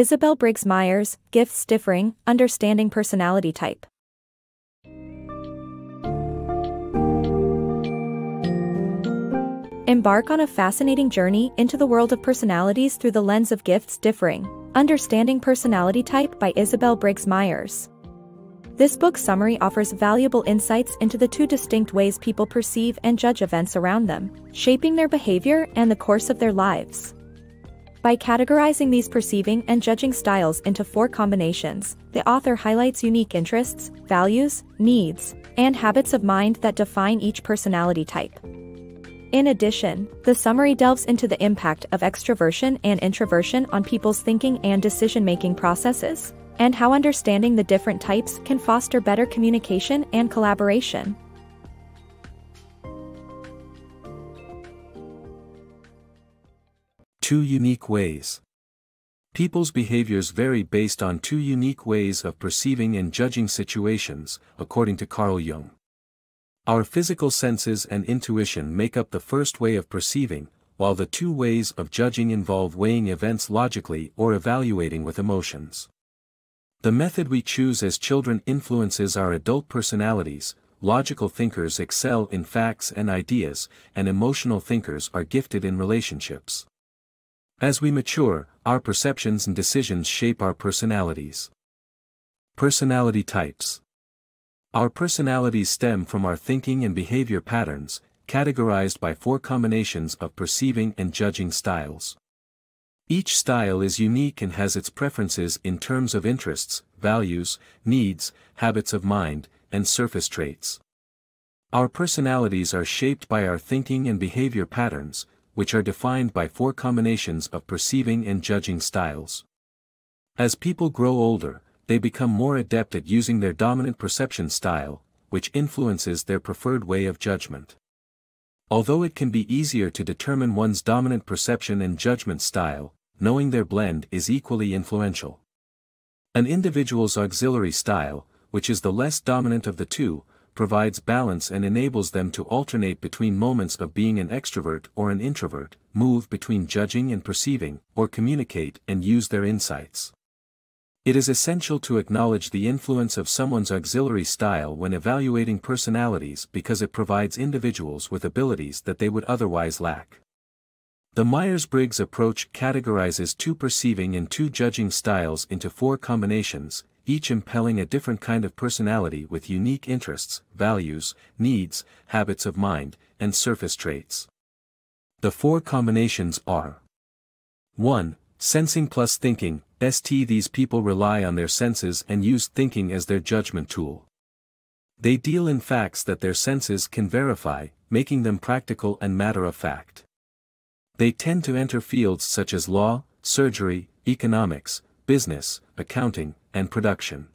Isabel Briggs Myers, Gifts Differing, Understanding Personality Type. Embark on a fascinating journey into the world of personalities through the lens of Gifts Differing, Understanding Personality Type by Isabel Briggs Myers. This book summary offers valuable insights into the two distinct ways people perceive and judge events around them, shaping their behavior and the course of their lives. By categorizing these perceiving and judging styles into 4 combinations, the author highlights unique interests, values, needs, and habits of mind that define each personality type. In addition, the summary delves into the impact of extroversion and introversion on people's thinking and decision-making processes, and how understanding the different types can foster better communication and collaboration. Two unique ways. People's behaviors vary based on 2 unique ways of perceiving and judging situations, according to Carl Jung. Our physical senses and intuition make up the first way of perceiving, while the 2 ways of judging involve weighing events logically or evaluating with emotions. The method we choose as children influences our adult personalities. Logical thinkers excel in facts and ideas, and emotional thinkers are gifted in relationships. As we mature, our perceptions and decisions shape our personalities. Personality types. Our personalities stem from our thinking and behavior patterns, categorized by 4 combinations of perceiving and judging styles. Each style is unique and has its preferences in terms of interests, values, needs, habits of mind, and surface traits. Our personalities are shaped by our thinking and behavior patterns, which are defined by 4 combinations of perceiving and judging styles. As people grow older, they become more adept at using their dominant perception style, which influences their preferred way of judgment. Although it can be easier to determine one's dominant perception and judgment style, knowing their blend is equally influential. An individual's auxiliary style, which is the less dominant of the 2, provides balance and enables them to alternate between moments of being an extrovert or an introvert, move between judging and perceiving, or communicate and use their insights. It is essential to acknowledge the influence of someone's auxiliary style when evaluating personalities because it provides individuals with abilities that they would otherwise lack. The Myers-Briggs approach categorizes 2 perceiving and 2 judging styles into 4 combinations, each impelling a different kind of personality with unique interests, values, needs, habits of mind, and surface traits. The 4 combinations are: 1. Sensing plus thinking. These people rely on their senses and use thinking as their judgment tool. They deal in facts that their senses can verify, making them practical and matter-of-fact. They tend to enter fields such as law, surgery, economics, business, accounting, and production.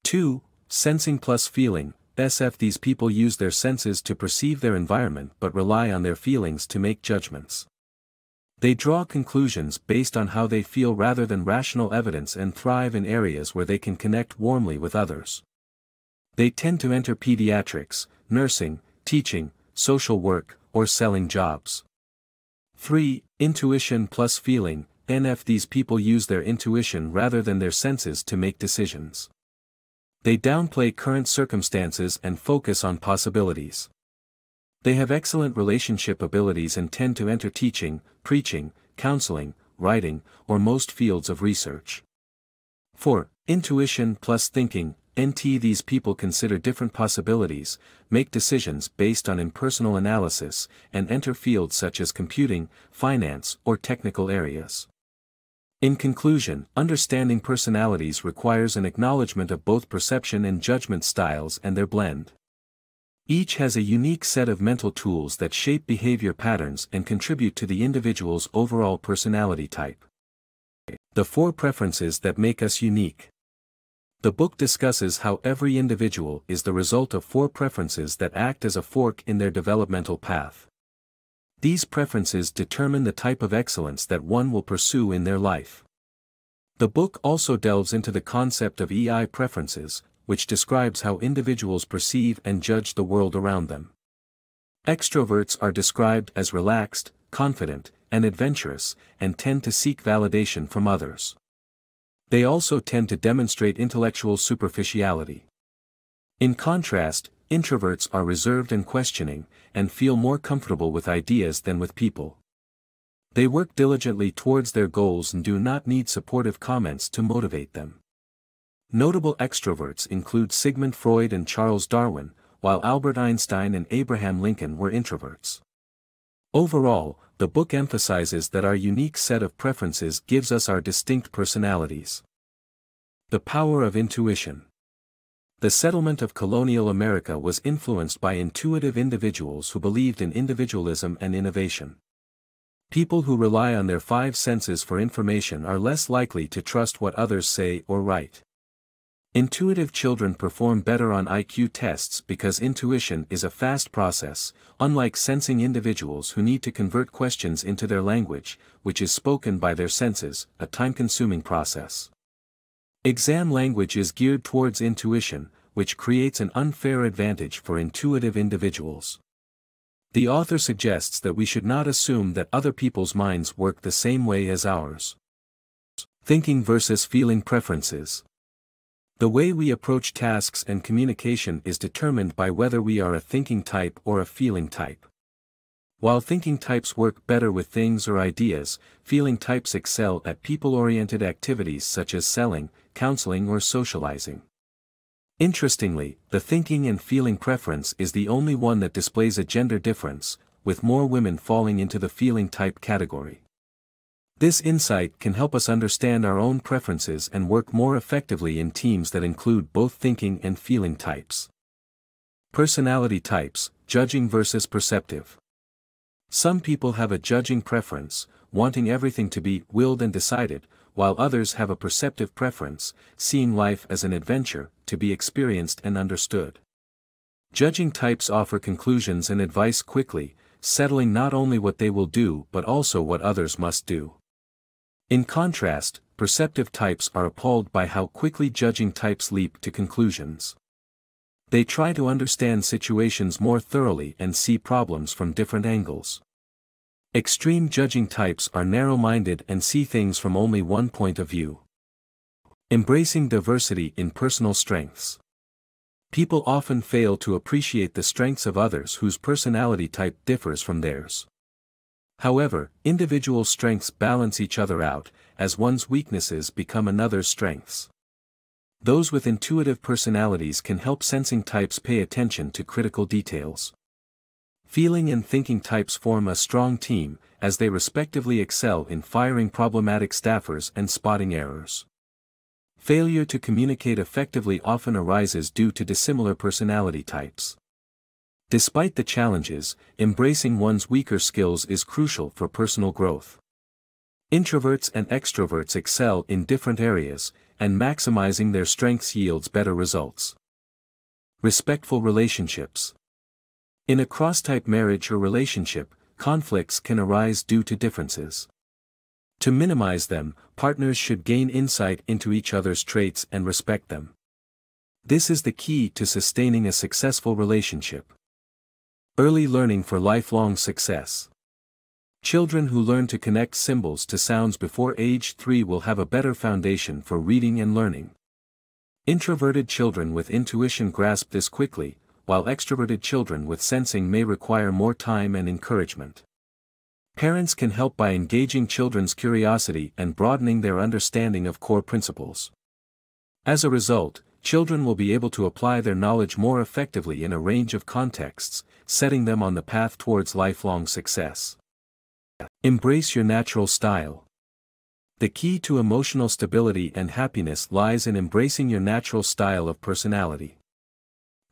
2. Sensing plus feeling. These people use their senses to perceive their environment but rely on their feelings to make judgments. They draw conclusions based on how they feel rather than rational evidence and thrive in areas where they can connect warmly with others. They tend to enter pediatrics, nursing, teaching, social work, or selling jobs. 3. Intuition plus feeling. These people use their intuition rather than their senses to make decisions. They downplay current circumstances and focus on possibilities. They have excellent relationship abilities and tend to enter teaching, preaching, counseling, writing, or most fields of research. 4. Intuition plus thinking. These people consider different possibilities, make decisions based on impersonal analysis, and enter fields such as computing, finance, or technical areas. In conclusion, understanding personalities requires an acknowledgement of both perception and judgment styles and their blend. Each has a unique set of mental tools that shape behavior patterns and contribute to the individual's overall personality type. The 4 preferences that make us unique. The book discusses how every individual is the result of 4 preferences that act as a fork in their developmental path. These preferences determine the type of excellence that one will pursue in their life. The book also delves into the concept of EI preferences, which describes how individuals perceive and judge the world around them. Extroverts are described as relaxed, confident, and adventurous, and tend to seek validation from others. They also tend to demonstrate intellectual superficiality. In contrast, introverts are reserved and questioning, and feel more comfortable with ideas than with people. They work diligently towards their goals and do not need supportive comments to motivate them. Notable extroverts include Sigmund Freud and Charles Darwin, while Albert Einstein and Abraham Lincoln were introverts. Overall, the book emphasizes that our unique set of preferences gives us our distinct personalities. The power of intuition. The settlement of colonial America was influenced by intuitive individuals who believed in individualism and innovation. People who rely on their five senses for information are less likely to trust what others say or write. Intuitive children perform better on IQ tests because intuition is a fast process, unlike sensing individuals who need to convert questions into their language, which is spoken by their senses, a time-consuming process. Exam language is geared towards intuition, which creates an unfair advantage for intuitive individuals. The author suggests that we should not assume that other people's minds work the same way as ours. Thinking versus feeling preferences. The way we approach tasks and communication is determined by whether we are a thinking type or a feeling type. While thinking types work better with things or ideas, feeling types excel at people-oriented activities such as selling, counseling or socializing. Interestingly, the thinking and feeling preference is the only one that displays a gender difference, with more women falling into the feeling type category. This insight can help us understand our own preferences and work more effectively in teams that include both thinking and feeling types. Personality types, judging versus perceptive. Some people have a judging preference, wanting everything to be willed and decided, while others have a perceptive preference, seeing life as an adventure, to be experienced and understood. Judging types offer conclusions and advice quickly, settling not only what they will do but also what others must do. In contrast, perceptive types are appalled by how quickly judging types leap to conclusions. They try to understand situations more thoroughly and see problems from different angles. Extreme judging types are narrow-minded and see things from only one point of view. Embracing diversity in personal strengths. People often fail to appreciate the strengths of others whose personality type differs from theirs. However, individual strengths balance each other out, as one's weaknesses become another's strengths. Those with intuitive personalities can help sensing types pay attention to critical details. Feeling and thinking types form a strong team, as they respectively excel in firing problematic staffers and spotting errors. Failure to communicate effectively often arises due to dissimilar personality types. Despite the challenges, embracing one's weaker skills is crucial for personal growth. Introverts and extroverts excel in different areas, and maximizing their strengths yields better results. Respectful relationships. In a cross-type marriage or relationship, conflicts can arise due to differences. To minimize them, partners should gain insight into each other's traits and respect them. This is the key to sustaining a successful relationship. Early learning for lifelong success. Children who learn to connect symbols to sounds before age 3 will have a better foundation for reading and learning. Introverted children with intuition grasp this quickly, while extroverted children with sensing may require more time and encouragement. Parents can help by engaging children's curiosity and broadening their understanding of core principles. As a result, children will be able to apply their knowledge more effectively in a range of contexts, setting them on the path towards lifelong success. Embrace your natural style. The key to emotional stability and happiness lies in embracing your natural style of personality.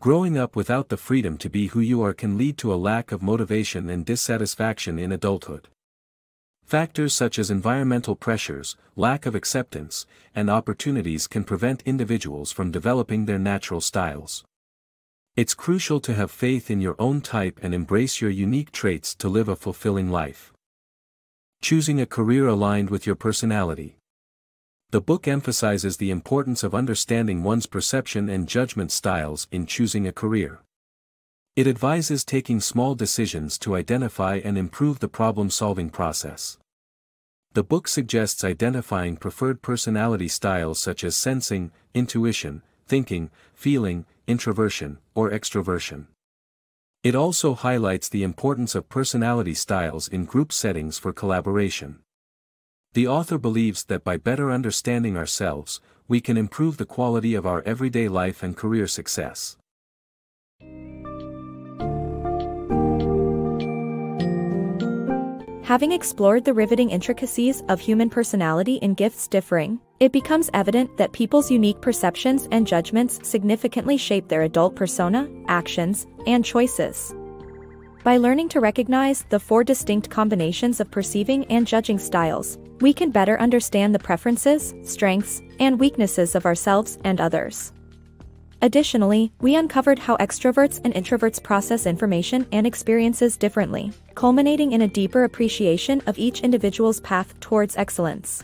Growing up without the freedom to be who you are can lead to a lack of motivation and dissatisfaction in adulthood. Factors such as environmental pressures, lack of acceptance, and opportunities can prevent individuals from developing their natural styles. It's crucial to have faith in your own type and embrace your unique traits to live a fulfilling life. Choosing a career aligned with your personality. The book emphasizes the importance of understanding one's perception and judgment styles in choosing a career. It advises taking small decisions to identify and improve the problem-solving process. The book suggests identifying preferred personality styles such as sensing, intuition, thinking, feeling, introversion, or extroversion. It also highlights the importance of personality styles in group settings for collaboration. The author believes that by better understanding ourselves, we can improve the quality of our everyday life and career success. Having explored the riveting intricacies of human personality in gifts differing, it becomes evident that people's unique perceptions and judgments significantly shape their adult persona, actions, and choices. By learning to recognize the 4 distinct combinations of perceiving and judging styles, we can better understand the preferences, strengths, and weaknesses of ourselves and others. Additionally, we uncovered how extroverts and introverts process information and experiences differently, culminating in a deeper appreciation of each individual's path towards excellence.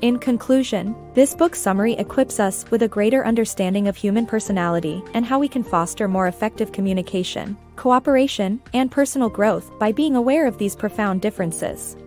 In conclusion, this book summary equips us with a greater understanding of human personality and how we can foster more effective communication, cooperation, and personal growth by being aware of these profound differences.